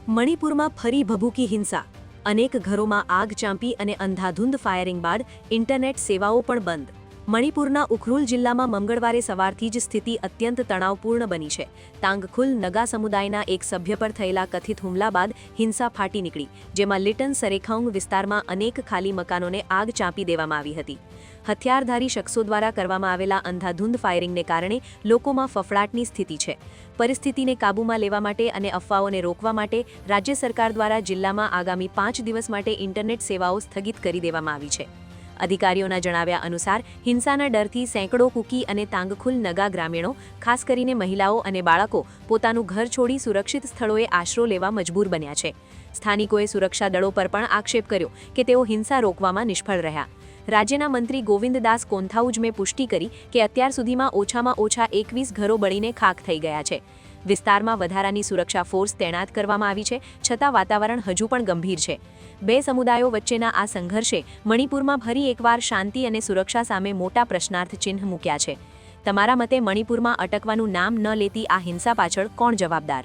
મણિપુરમાં ફરી ભભૂકી હિંસા. અનેક ઘરોમાં આગ ચાંપી અને અંધાધૂંધ ફાયરિંગ બાદ ઇન્ટરનેટ સેવાઓ પણ બંધ. મણિપુરના ઉખરુલ જિલ્લામાં મંગળવારે સવારથી જ સ્થિતિ અત્યંત તણાવપૂર્ણ બની છે. તાંગખુલ નગા સમુદાયના એક સભ્ય પર થયેલા કથિત હુમલા બાદ હિંસા ફાટી નીકળી, જેમાં લિટન સરેખાઉંગ વિસ્તારમાં અનેક ખાલી મકાનોને આગ ચાંપી દેવામાં આવી હતી. હથિયારધારી શખ્સો દ્વારા કરવામાં આવેલા અંધાધૂંધ ફાયરિંગને કારણે લોકોમાં ફફડાટની સ્થિતિ છે. પરિસ્થિતિને કાબૂમાં લેવા માટે અને અફવાઓને રોકવા માટે રાજ્ય સરકાર દ્વારા જિલ્લામાં આગામી 5 દિવસ માટે ઇન્ટરનેટ સેવાઓ સ્થગિત કરી દેવામાં આવી છે. અધિકારીઓના જણાવ્યા અનુસાર હિંસાના ડરથી સેંકડો કુકી અને તાંગખુલ નગા ગ્રામીણો, ખાસ કરીને મહિલાઓ અને બાળકો, પોતાનું ઘર છોડી સુરક્ષિત સ્થળોએ આશરો લેવા મજબૂર બન્યા છે. સ્થાનિકોએ સુરક્ષા દળો પર પણ આક્ષેપ કર્યો કે તેઓ હિંસા રોકવામાં નિષ્ફળ રહ્યા. રાજ્યના મંત્રી ગોવિંદદાસ કોન્થાઉજમે પુષ્ટિ કરી કે અત્યાર સુધીમાં ઓછામાં ઓછા 21 ઘરો બળીને ખાખ થઈ ગયા છે. વિસ્તારમાં વધારાની સુરક્ષા ફોર્સ તૈનાત કરવામાં આવી છે, છતાં વાતાવરણ હજુ પણ ગંભીર છે. બે સમુદાયો વચ્ચેના આ સંઘર્ષે મણિપુરમાં ફરી એકવાર શાંતિ અને સુરક્ષા સામે મોટા પ્રશ્નાર્થ ચિહ્ન મૂક્યા છે. તમારા મતે મણિપુરમાં અટકવાનું નામ ન લેતી આ હિંસા પાછળ કોણ જવાબદાર?